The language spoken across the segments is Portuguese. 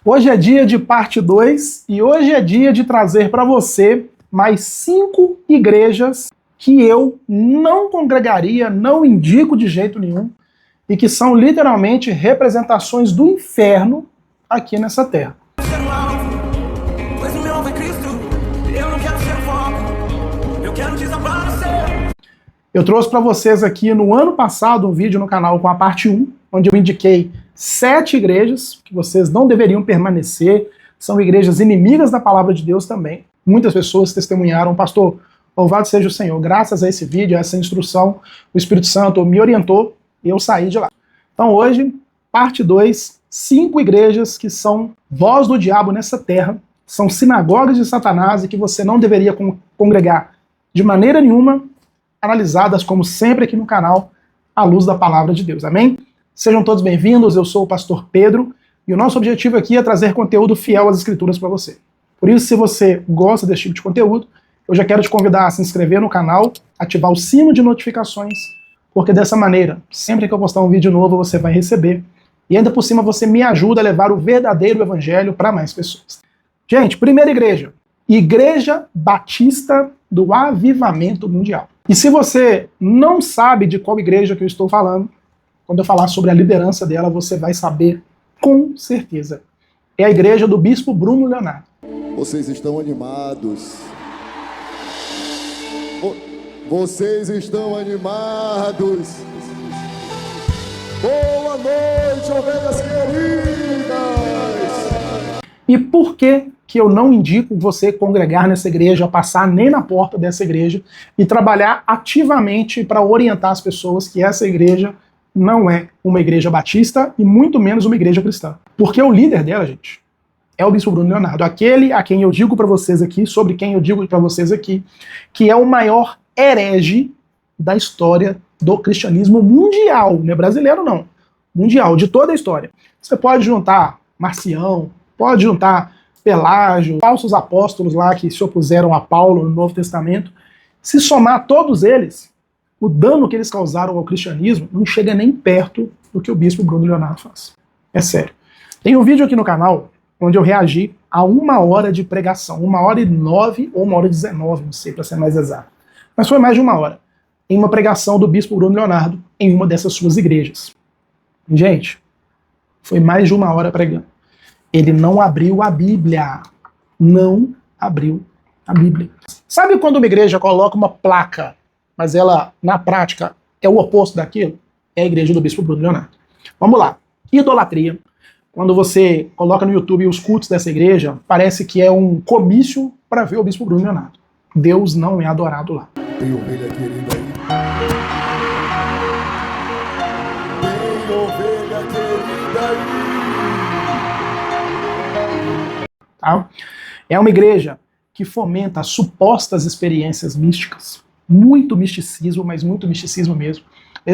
Hoje é dia de parte 2 e hoje é dia de trazer para você mais 5 igrejas que eu não congregaria, não indico de jeito nenhum e que são literalmente representações do inferno aqui nessa terra. Eu trouxe para vocês aqui no ano passado um vídeo no canal com a parte 1, onde eu indiquei 7 igrejas que vocês não deveriam permanecer, são igrejas inimigas da palavra de Deus também. Muitas pessoas testemunharam, pastor, louvado seja o Senhor, graças a esse vídeo, a essa instrução, o Espírito Santo me orientou e eu saí de lá. Então hoje, parte 2, 5 igrejas que são voz do diabo nessa terra, são sinagogas de Satanás e que você não deveria congregar de maneira nenhuma, analisadas como sempre aqui no canal, à luz da palavra de Deus. Amém? Sejam todos bem-vindos, eu sou o pastor Pedro e o nosso objetivo aqui é trazer conteúdo fiel às escrituras para você. Por isso, se você gosta desse tipo de conteúdo, eu já quero te convidar a se inscrever no canal, ativar o sino de notificações, porque dessa maneira, sempre que eu postar um vídeo novo, você vai receber. E ainda por cima, você me ajuda a levar o verdadeiro evangelho para mais pessoas. Gente, primeira igreja, Igreja Batista do Avivamento Mundial. E se você não sabe de qual igreja que eu estou falando, quando eu falar sobre a liderança dela, você vai saber com certeza. É a igreja do bispo Bruno Leonardo. Vocês estão animados. Vocês estão animados. Boa noite, ovelhas queridas. E por que eu não indico você congregar nessa igreja, passar nem na porta dessa igreja e trabalhar ativamente para orientar as pessoas que essa igreja não é uma igreja batista e muito menos uma igreja cristã? Porque o líder dela, gente, é o bispo Bruno Leonardo, aquele a quem eu digo para vocês aqui, sobre quem eu digo para vocês aqui, que é o maior herege da história do cristianismo mundial, não é brasileiro não, mundial, de toda a história. Você pode juntar Marcião, pode juntar Pelágio, falsos apóstolos lá que se opuseram a Paulo no Novo Testamento. Se somar todos eles, o dano que eles causaram ao cristianismo não chega nem perto do que o bispo Bruno Leonardo faz. É sério. Tem um vídeo aqui no canal onde eu reagi a 1 hora de pregação, 1h09 ou 1h19, não sei para ser mais exato. Mas foi mais de 1 hora, em uma pregação do bispo Bruno Leonardo em uma dessas suas igrejas. Gente, foi mais de 1 hora pregando. Ele não abriu a Bíblia. Não abriu a Bíblia. Sabe quando uma igreja coloca uma placa, mas ela, na prática, é o oposto daquilo? É a igreja do bispo Bruno Leonardo. Vamos lá. Idolatria. Quando você coloca no YouTube os cultos dessa igreja, parece que é um comício para ver o bispo Bruno Leonardo. Deus não é adorado lá. Tem ovelha querida aí. Tem ovelha querida aí. Tá? É uma igreja que fomenta supostas experiências místicas, muito misticismo, mas muito misticismo mesmo.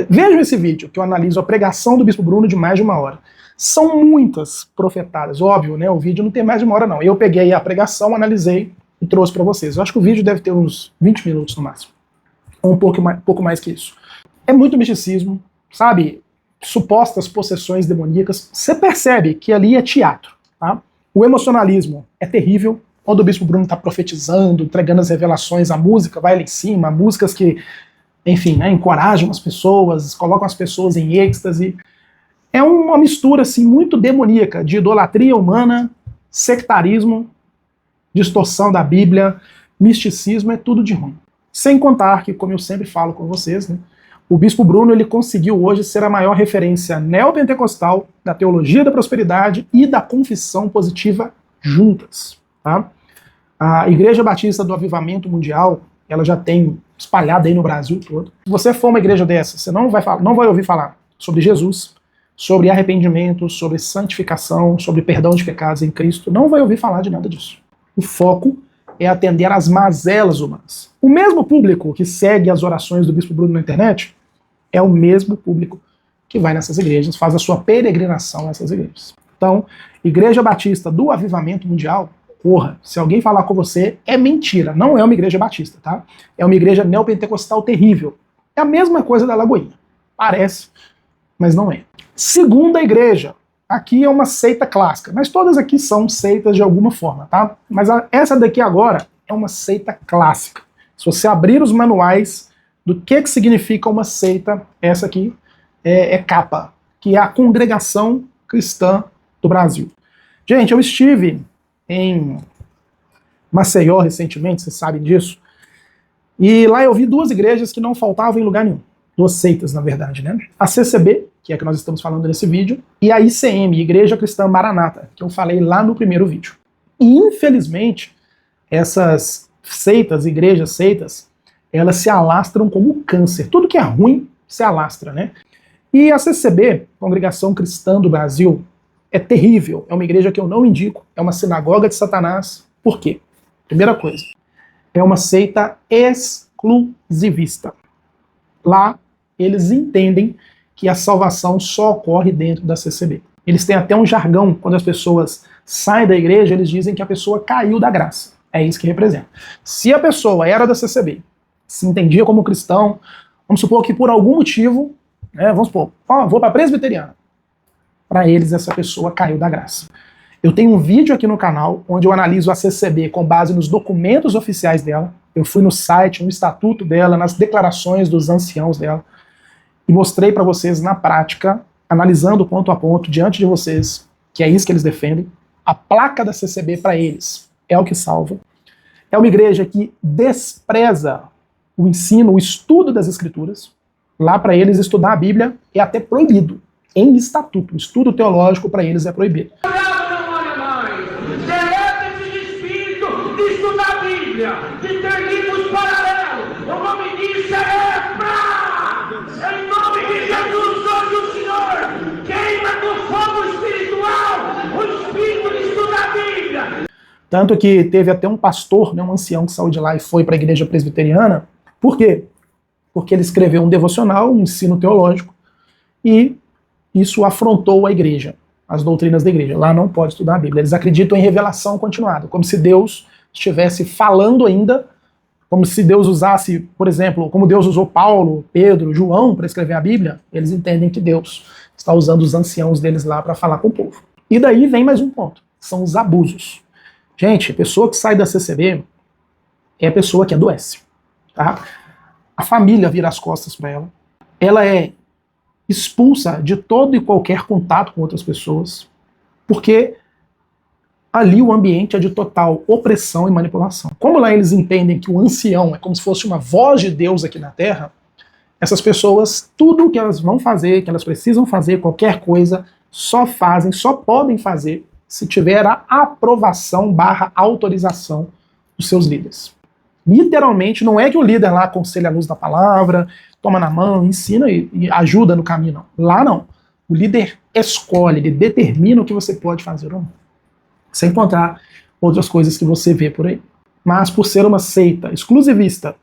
Vejam esse vídeo, que eu analiso a pregação do bispo Bruno de mais de 1 hora. São muitas profetadas, óbvio, né? O vídeo não tem mais de 1 hora não. Eu peguei a pregação, analisei e trouxe para vocês. Eu acho que o vídeo deve ter uns 20 minutos no máximo, ou um pouco mais que isso. É muito misticismo, sabe? Supostas possessões demoníacas. Você percebe que ali é teatro, tá? O emocionalismo é terrível, quando o bispo Bruno está profetizando, entregando as revelações, a música vai lá em cima, músicas que, enfim, né, encorajam as pessoas, colocam as pessoas em êxtase. É uma mistura assim, muito demoníaca de idolatria humana, sectarismo, distorção da Bíblia, misticismo, é tudo de ruim. Sem contar que, como eu sempre falo com vocês, né, o bispo Bruno ele conseguiu hoje ser a maior referência neopentecostal da teologia da prosperidade e da confissão positiva juntas. Tá? A Igreja Batista do Avivamento Mundial, ela já tem espalhada aí no Brasil todo. Se você for uma igreja dessa, você não vai ouvir falar sobre Jesus, sobre arrependimento, sobre santificação, sobre perdão de pecados em Cristo. Não vai ouvir falar de nada disso. O foco é atender às mazelas humanas. O mesmo público que segue as orações do bispo Bruno na internet é o mesmo público que vai nessas igrejas, faz a sua peregrinação nessas igrejas. Então, Igreja Batista do Avivamento Mundial, porra, se alguém falar com você, é mentira. Não é uma igreja batista, tá? É uma igreja neopentecostal terrível. É a mesma coisa da Lagoinha. Parece, mas não é. Segunda igreja, aqui é uma seita clássica, mas todas aqui são seitas de alguma forma, tá? Mas essa daqui agora é uma seita clássica. Se você abrir os manuais do que significa uma seita, essa aqui é capa, que é a Congregação Cristã do Brasil. Gente, eu estive em Maceió recentemente, vocês sabem disso, e lá eu vi duas igrejas que não faltavam em lugar nenhum. Duas seitas, na verdade, né? A CCB, que é a que nós estamos falando nesse vídeo, e a ICM, Igreja Cristã Maranata, que eu falei lá no primeiro vídeo. E, infelizmente, essas seitas, igrejas, seitas, elas se alastram como câncer. Tudo que é ruim se alastra, né? E a CCB, Congregação Cristã do Brasil, é terrível. É uma igreja que eu não indico, é uma sinagoga de Satanás. Por quê? Primeira coisa, é uma seita exclusivista. Lá, eles entendem que a salvação só ocorre dentro da CCB. Eles têm até um jargão, quando as pessoas saem da igreja, eles dizem que a pessoa caiu da graça. É isso que representa. Se a pessoa era da CCB, se entendia como cristão, vamos supor que por algum motivo, né, vamos supor, vou para a presbiteriana. Para eles, essa pessoa caiu da graça. Eu tenho um vídeo aqui no canal, onde eu analiso a CCB com base nos documentos oficiais dela. Eu fui no site, no estatuto dela, nas declarações dos anciãos dela, e mostrei para vocês na prática, analisando ponto a ponto, diante de vocês, que é isso que eles defendem. A placa da CCB para eles é o que salva. É uma igreja que despreza o ensino, o estudo das escrituras. Lá para eles estudar a Bíblia é até proibido, em estatuto. O estudo teológico para eles é proibido. De ter livros paralelos, o nome disso é lepra! Em nome de Jesus, hoje o Senhor queima com fogo espiritual o espírito de estudar a Bíblia. Tanto que teve até um pastor, né, um ancião que saiu de lá e foi para a igreja presbiteriana. Por quê? Porque ele escreveu um devocional, um ensino teológico, e isso afrontou a igreja, as doutrinas da igreja. Lá não pode estudar a Bíblia. Eles acreditam em revelação continuada, como se Deus estivesse falando ainda, como se Deus usasse, por exemplo, como Deus usou Paulo, Pedro, João para escrever a Bíblia. Eles entendem que Deus está usando os anciãos deles lá para falar com o povo. E daí vem mais um ponto, são os abusos. Gente, a pessoa que sai da CCB é a pessoa que adoece, tá? A família vira as costas para ela, ela é expulsa de todo e qualquer contato com outras pessoas, porque ali o ambiente é de total opressão e manipulação. Como lá eles entendem que o ancião é como se fosse uma voz de Deus aqui na Terra, essas pessoas, tudo que elas vão fazer, que elas precisam fazer, qualquer coisa, só fazem, só podem fazer se tiver a aprovação / autorização dos seus líderes. Literalmente, não é que o líder lá aconselha a luz da palavra, toma na mão, ensina e ajuda no caminho, não. Lá não. O líder escolhe, ele determina o que você pode fazer ou não. Sem contar outras coisas que você vê por aí. Mas por ser uma seita exclusivista,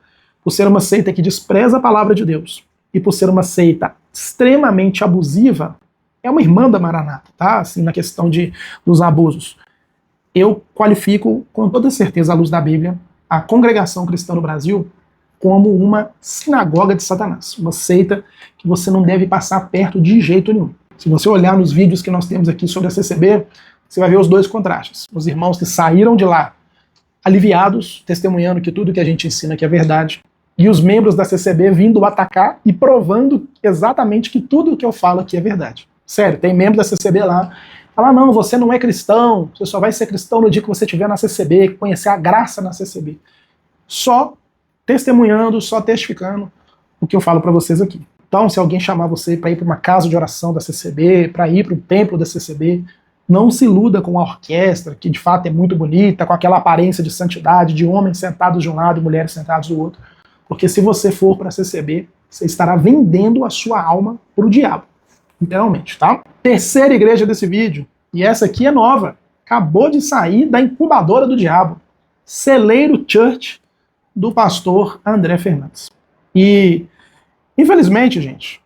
por ser uma seita que despreza a palavra de Deus, e por ser uma seita extremamente abusiva, é uma irmã da Maranata, tá? Assim, na questão dos abusos. Eu qualifico com toda certeza, à luz da Bíblia, a Congregação Cristã do Brasil como uma sinagoga de Satanás. Uma seita que você não deve passar perto de jeito nenhum. Se você olhar nos vídeos que nós temos aqui sobre a CCB, você vai ver os dois contrastes. Os irmãos que saíram de lá aliviados, testemunhando que tudo que a gente ensina aqui é verdade, e os membros da CCB vindo atacar e provando exatamente que tudo que eu falo aqui é verdade. Sério, tem membro da CCB lá, fala, não, você não é cristão, você só vai ser cristão no dia que você estiver na CCB, conhecer a graça na CCB. Só testemunhando, só testificando o que eu falo para vocês aqui. Então, se alguém chamar você para ir para uma casa de oração da CCB, para ir para um templo da CCB, não se iluda com a orquestra, que de fato é muito bonita, com aquela aparência de santidade, de homens sentados de um lado e mulheres sentadas do outro. Porque se você for para a CCB, você estará vendendo a sua alma para o diabo. Literalmente, tá? Terceira igreja desse vídeo, e essa aqui é nova, acabou de sair da incubadora do diabo. Celeiro Church, do pastor André Fernandes. E, infelizmente, gente,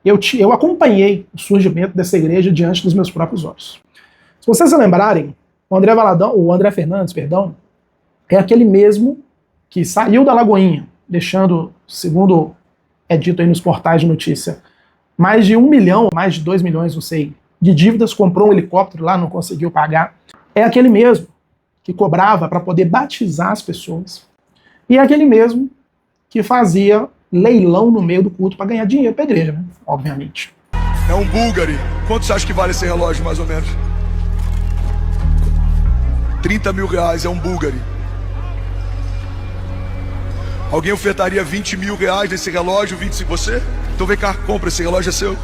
eu acompanhei o surgimento dessa igreja diante dos meus próprios olhos. Se vocês se lembrarem, o André Fernandes, é aquele mesmo que saiu da Lagoinha, deixando, segundo é dito aí nos portais de notícia, mais de 1 milhão, mais de 2 milhões, não sei, de dívidas, comprou um helicóptero lá, não conseguiu pagar. É aquele mesmo que cobrava para poder batizar as pessoas. E é aquele mesmo que fazia leilão no meio do culto para ganhar dinheiro para a igreja, né? Obviamente. É um Bulgari. Quanto você acha que vale esse relógio, mais ou menos? 30 mil reais, é um Bulgari. Alguém ofertaria 20 mil reais nesse relógio, 25 você? Então vem cá, compra, esse relógio é seu.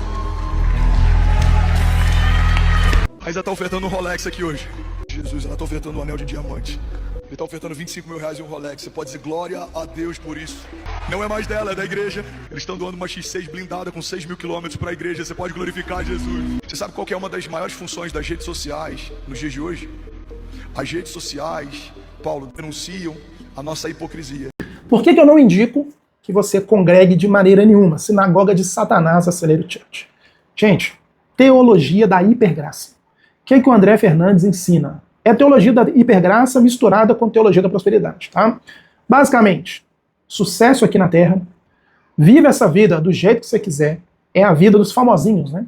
A Isa tá ofertando um Rolex aqui hoje. Jesus, ela tá ofertando um anel de diamante. Ele tá ofertando 25 mil reais e um Rolex. Você pode dizer glória a Deus por isso. Não é mais dela, é da igreja. Eles estão doando uma X6 blindada com 6 mil quilômetros para a igreja. Você pode glorificar Jesus. Você sabe qual que é uma das maiores funções das redes sociais nos dias de hoje? As redes sociais, Paulo, denunciam a nossa hipocrisia. Por que eu não indico que você congregue de maneira nenhuma? Sinagoga de Satanás, Acelero Church. Gente, teologia da hipergraça. O que o André Fernandes ensina? É teologia da hipergraça misturada com teologia da prosperidade, tá? Basicamente, sucesso aqui na Terra, vive essa vida do jeito que você quiser, é a vida dos famosinhos, né?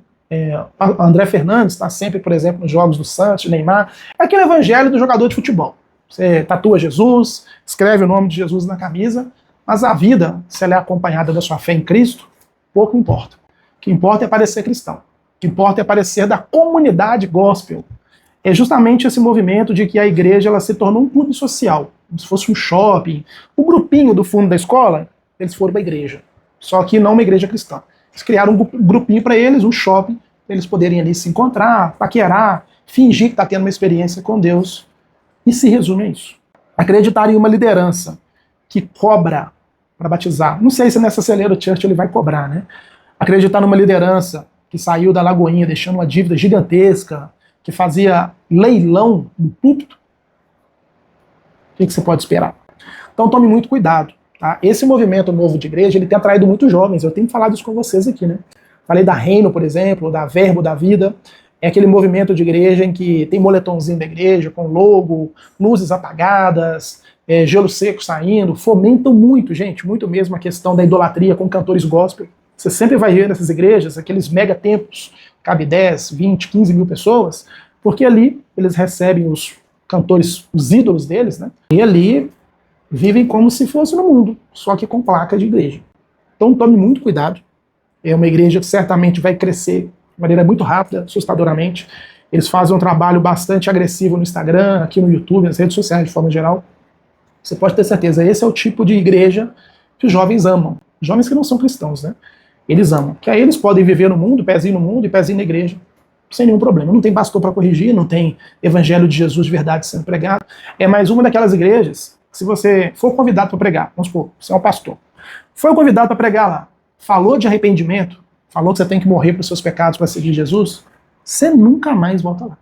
André Fernandes está sempre, por exemplo, nos jogos do Santos, Neymar, é aquele evangelho do jogador de futebol. Você tatua Jesus, escreve o nome de Jesus na camisa, mas a vida, se ela é acompanhada da sua fé em Cristo, pouco importa. O que importa é parecer cristão. O que importa é parecer da comunidade gospel. É justamente esse movimento de que a igreja ela se tornou um clube social, como se fosse um shopping. O grupinho do fundo da escola, eles foram para a igreja. Só que não uma igreja cristã. Eles criaram um grupinho para eles, um shopping, para eles poderem ali se encontrar, paquerar, fingir que está tendo uma experiência com Deus. E se resume a isso. Acreditar em uma liderança que cobra para batizar. Não sei se nessa Acelero Church ele vai cobrar, né? Acreditar numa liderança que saiu da Lagoinha deixando uma dívida gigantesca, que fazia leilão no púlpito, o que você pode esperar? Então tome muito cuidado. Tá? Esse movimento novo de igreja, ele tem atraído muitos jovens. Eu tenho falado isso com vocês aqui, né? Falei da Reino, por exemplo, da Verbo da Vida. É aquele movimento de igreja em que tem moletomzinho da igreja, com logo, luzes apagadas, gelo seco saindo. Fomentam muito, gente, muito mesmo a questão da idolatria com cantores gospel. Você sempre vai ver nessas igrejas, aqueles mega templos, cabe 10, 20, 15 mil pessoas, porque ali eles recebem os cantores, os ídolos deles, né? E ali vivem como se fosse no mundo, só que com placa de igreja. Então tome muito cuidado. É uma igreja que certamente vai crescer de maneira muito rápida, assustadoramente. Eles fazem um trabalho bastante agressivo no Instagram, aqui no YouTube, nas redes sociais de forma geral. Você pode ter certeza, esse é o tipo de igreja que os jovens amam. Jovens que não são cristãos, né? Eles amam. Que aí eles podem viver no mundo, pezinho no mundo e pezinho na igreja, sem nenhum problema. Não tem pastor para corrigir, não tem evangelho de Jesus de verdade sendo pregado. É mais uma daquelas igrejas, se você for convidado para pregar, vamos supor, você é um pastor, foi convidado para pregar lá, falou de arrependimento, falou que você tem que morrer para os seus pecados para seguir Jesus, você nunca mais volta lá.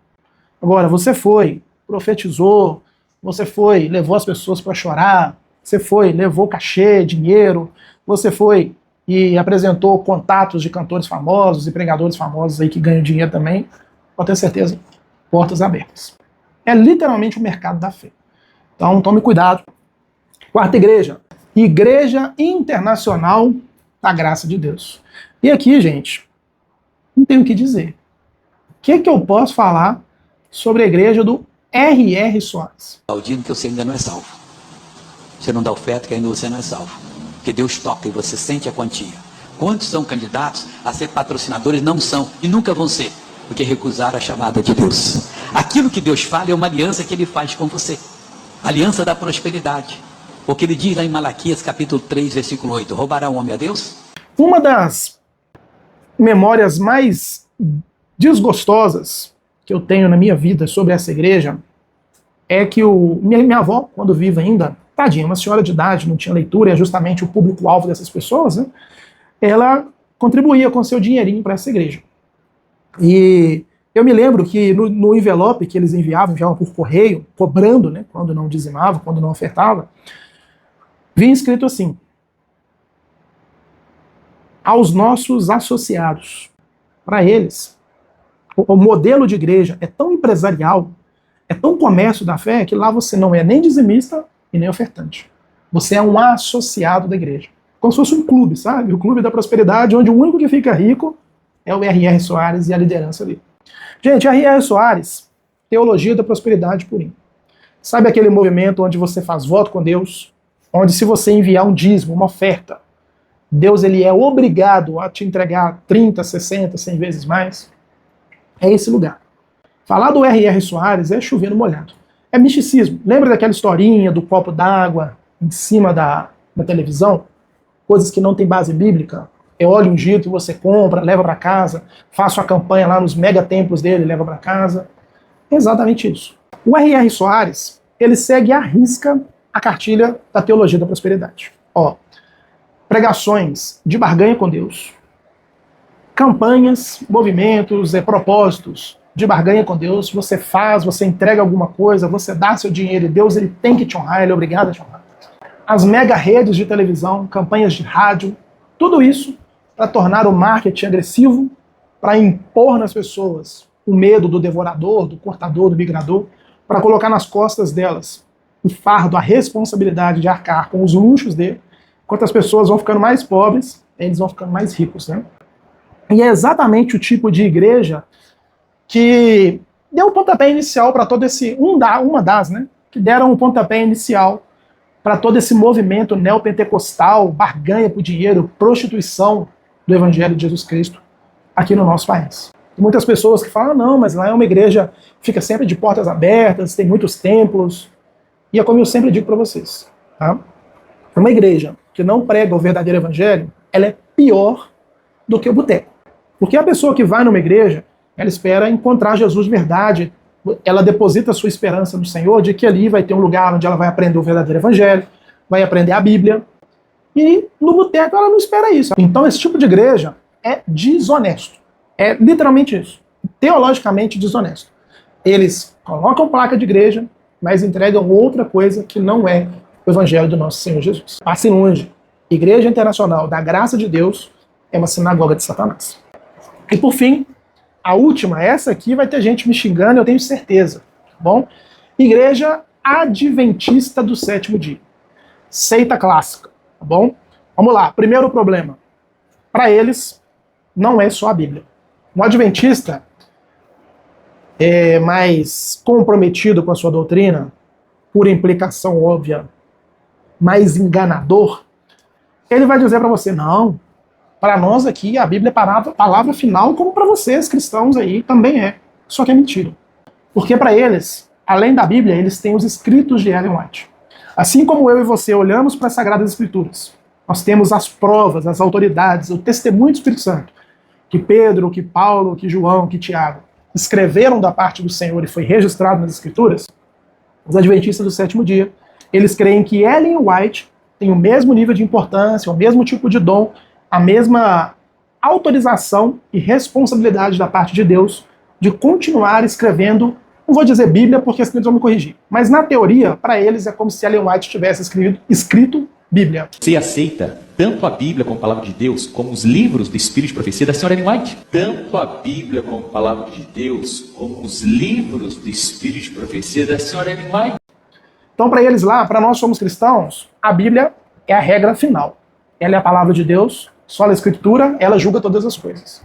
Agora, você foi, profetizou, você foi, levou as pessoas para chorar, você foi, levou cachê, dinheiro, você foi e apresentou contatos de cantores famosos e pregadores famosos aí que ganham dinheiro também, pode ter certeza, portas abertas. É literalmente o mercado da fé. Então tome cuidado. Quarta igreja, Igreja Internacional da Graça de Deus. E aqui, gente, não tenho o que dizer. O que eu posso falar sobre a igreja do R.R. Soares? Aplaudindo que você ainda não é salvo. Você não dá oferta que ainda você não é salvo. Porque Deus toca e você sente a quantia. Quantos são candidatos a ser patrocinadores? Não são e nunca vão ser, porque recusaram a chamada de Deus. Aquilo que Deus fala é uma aliança que Ele faz com você. Aliança da prosperidade. Porque Ele diz lá em Malaquias capítulo 3, versículo 8, roubará um homem a Deus? Uma das memórias mais desgostosas que eu tenho na minha vida sobre essa igreja é que minha avó, quando viva ainda, tadinha, uma senhora de idade, não tinha leitura, é justamente o público-alvo dessas pessoas, né? Ela contribuía com seu dinheirinho para essa igreja. E eu me lembro que no envelope que eles enviavam por correio, cobrando, né, quando não dizimava, quando não ofertava, vinha escrito assim: aos nossos associados. Para eles, o modelo de igreja é tão empresarial, é tão comércio da fé, que lá você não é nem dizimista e nem ofertante. Você é um associado da igreja. Como se fosse um clube, sabe? O clube da prosperidade, onde o único que fica rico é o R.R. Soares e a liderança ali. Gente, R.R. Soares, Teologia da Prosperidade Purim. Sabe aquele movimento onde você faz voto com Deus? Onde se você enviar um dízimo, uma oferta, Deus ele é obrigado a te entregar 30, 60, 100 vezes mais? É esse lugar. Falar do R.R. Soares é chover no molhado. É misticismo. Lembra daquela historinha do copo d'água em cima da televisão? Coisas que não tem base bíblica. É óleo ungido que você compra, leva para casa, faça uma campanha lá nos mega templos dele, leva para casa. É exatamente isso. O R.R. Soares, ele segue à risca a cartilha da Teologia da Prosperidade. Ó, pregações de barganha com Deus, campanhas, movimentos, propósitos de barganha com Deus. Você faz, você entrega alguma coisa, você dá seu dinheiro e Deus ele tem que te honrar, ele é obrigado a te honrar. As mega redes de televisão, campanhas de rádio, tudo isso para tornar o marketing agressivo, para impor nas pessoas o medo do devorador, do cortador, do migrador, para colocar nas costas delas o fardo, a responsabilidade de arcar com os luxos dele. Enquanto as pessoas vão ficando mais pobres, eles vão ficando mais ricos, né? E é exatamente o tipo de igreja que deu um pontapé inicial para todo esse... que deram um pontapé inicial para todo esse movimento neopentecostal, barganha por dinheiro, prostituição do Evangelho de Jesus Cristo aqui no nosso país. Tem muitas pessoas que falam, não, mas lá é uma igreja que fica sempre de portas abertas, tem muitos templos. E é como eu sempre digo para vocês, tá? Uma igreja que não prega o verdadeiro evangelho, ela é pior do que o boteco. Porque a pessoa que vai numa igreja, ela espera encontrar Jesus de verdade, ela deposita a sua esperança no Senhor, de que ali vai ter um lugar onde ela vai aprender o verdadeiro evangelho, vai aprender a Bíblia, e no boteco ela não espera isso. Então esse tipo de igreja é desonesto. É literalmente isso. Teologicamente desonesto. Eles colocam placa de igreja, mas entregam outra coisa que não é o Evangelho do nosso Senhor Jesus. Passe longe. Igreja Internacional da Graça de Deus é uma sinagoga de Satanás. E por fim, a última, essa aqui vai ter gente me xingando, eu tenho certeza. Tá bom? Igreja Adventista do Sétimo Dia. Seita clássica. Tá bom? Vamos lá. Primeiro problema. Para eles, não é só a Bíblia. Um adventista é mais comprometido com a sua doutrina, por implicação óbvia, mais enganador, ele vai dizer para você, não, para nós aqui a Bíblia é palavra final, como para vocês cristãos aí também é. Só que é mentira. Porque para eles, além da Bíblia, eles têm os escritos de Ellen White. Assim como eu e você olhamos para as Sagradas Escrituras, nós temos as provas, as autoridades, o testemunho do Espírito Santo, que Pedro, que Paulo, que João, que Tiago escreveram da parte do Senhor e foi registrado nas Escrituras. Os adventistas do sétimo dia, eles creem que Ellen White tem o mesmo nível de importância, o mesmo tipo de dom, a mesma autorização e responsabilidade da parte de Deus de continuar escrevendo, não vou dizer Bíblia porque as crianças vão me corrigir, mas na teoria, para eles é como se Ellen White tivesse escrito Bíblia. Você aceita tanto a Bíblia como a palavra de Deus, como os livros do Espírito de Profecia da senhora Ellen White? Tanto a Bíblia como a palavra de Deus, como os livros do Espírito de Profecia da senhora Ellen White? Então, para eles lá, para nós somos cristãos, a Bíblia é a regra final. Ela é a palavra de Deus, só a Escritura, ela julga todas as coisas.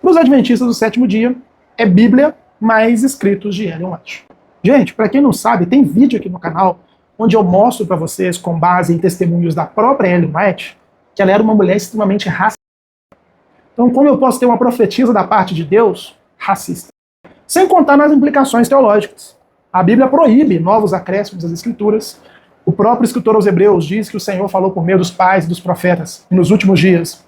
Para os adventistas do sétimo dia, é Bíblia mais escritos de Ellen White. Gente, para quem não sabe, tem vídeo aqui no canal onde eu mostro para vocês, com base em testemunhos da própria Ellen White, que ela era uma mulher extremamente racista. Então, como eu posso ter uma profetisa da parte de Deus racista? Sem contar nas implicações teológicas. A Bíblia proíbe novos acréscimos às Escrituras. O próprio escritor aos Hebreus diz que o Senhor falou por meio dos pais e dos profetas, e nos últimos dias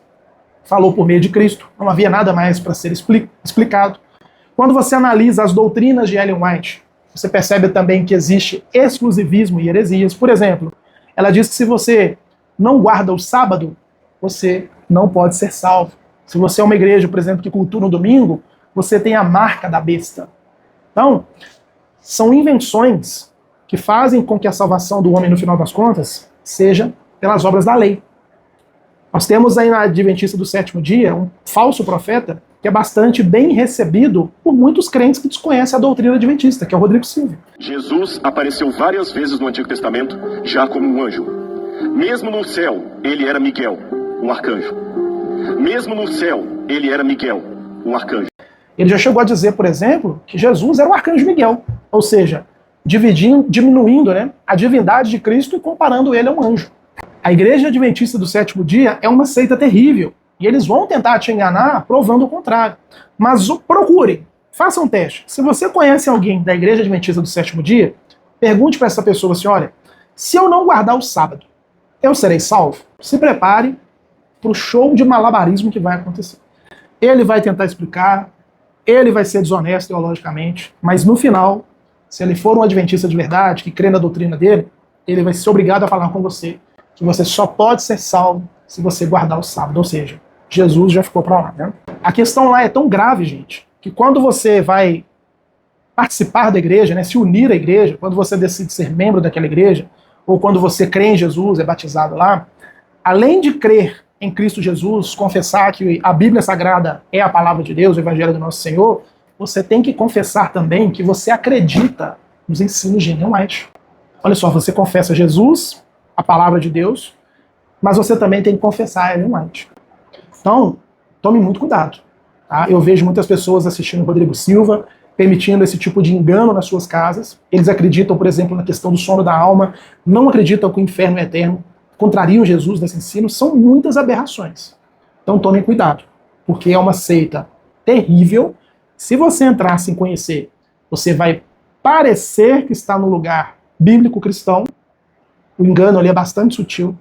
falou por meio de Cristo. Não havia nada mais para ser explicado. Quando você analisa as doutrinas de Ellen White, você percebe também que existe exclusivismo e heresias. Por exemplo, ela diz que se você não guarda o sábado, você não pode ser salvo. Se você é uma igreja, por exemplo, que cultua no domingo, você tem a marca da besta. Então, são invenções que fazem com que a salvação do homem, no final das contas, seja pelas obras da lei. Nós temos aí na Adventista do sétimo dia um falso profeta que é bastante bem recebido por muitos crentes que desconhecem a doutrina adventista, que é o Rodrigo Silva. Jesus apareceu várias vezes no Antigo Testamento já como um anjo. Mesmo no céu, ele era Miguel, um arcanjo. Mesmo no céu, ele era Miguel, um arcanjo. Ele já chegou a dizer, por exemplo, que Jesus era o arcanjo Miguel, ou seja, diminuindo, né, a divindade de Cristo e comparando ele a um anjo. A Igreja Adventista do Sétimo Dia é uma seita terrível, e eles vão tentar te enganar provando o contrário. Mas procurem, façam um teste. Se você conhece alguém da Igreja Adventista do Sétimo Dia, pergunte para essa pessoa assim, olha, se eu não guardar o sábado, eu serei salvo? Se prepare para o show de malabarismo que vai acontecer. Ele vai tentar explicar, ele vai ser desonesto teologicamente, mas no final, se ele for um adventista de verdade, que crê na doutrina dele, ele vai ser obrigado a falar com você que você só pode ser salvo se você guardar o sábado, ou seja, Jesus já ficou para lá, né? A questão lá é tão grave, gente, que quando você vai participar da igreja, né, se unir à igreja, quando você decide ser membro daquela igreja, ou quando você crê em Jesus, é batizado lá, além de crer em Cristo Jesus, confessar que a Bíblia Sagrada é a palavra de Deus, o Evangelho do nosso Senhor, você tem que confessar também que você acredita nos ensinos de Ellen White. Olha só, você confessa Jesus, a palavra de Deus, mas você também tem que confessar Ellen White. Então, tome muito cuidado. Tá? Eu vejo muitas pessoas assistindo o Rodrigo Silva, permitindo esse tipo de engano nas suas casas. Eles acreditam, por exemplo, na questão do sono da alma, não acreditam que o inferno é eterno, contrariam Jesus nesse ensino, são muitas aberrações. Então tomem cuidado, porque é uma seita terrível. Se você entrar sem conhecer, você vai parecer que está no lugar bíblico cristão, o engano ali é bastante sutil,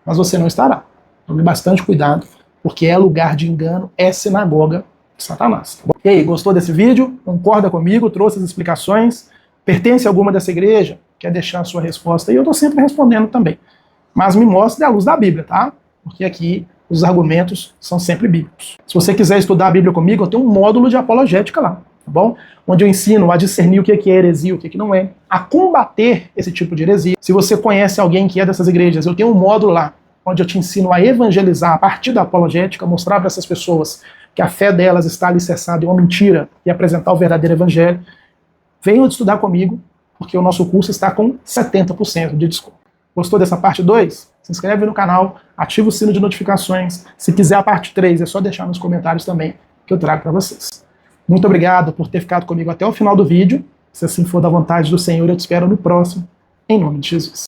mas você não estará. Tome bastante cuidado, porque é lugar de engano, é sinagoga de Satanás. E aí, gostou desse vídeo? Concorda comigo? Trouxe as explicações? Pertence a alguma dessa igreja? Quer deixar a sua resposta? E eu estou sempre respondendo também. Mas me mostre à luz da Bíblia, tá? Porque aqui os argumentos são sempre bíblicos. Se você quiser estudar a Bíblia comigo, eu tenho um módulo de apologética lá, tá bom? Onde eu ensino a discernir o que é heresia, o que não é, a combater esse tipo de heresia. Se você conhece alguém que é dessas igrejas, eu tenho um módulo lá, onde eu te ensino a evangelizar a partir da apologética, mostrar para essas pessoas que a fé delas está alicerçada em uma mentira e apresentar o verdadeiro evangelho. Venham estudar comigo, porque o nosso curso está com 70% de desconto. Gostou dessa parte 2? Se inscreve no canal, ativa o sino de notificações. Se quiser a parte 3, é só deixar nos comentários também, que eu trago para vocês. Muito obrigado por ter ficado comigo até o final do vídeo. Se assim for da vontade do Senhor, eu te espero no próximo, em nome de Jesus.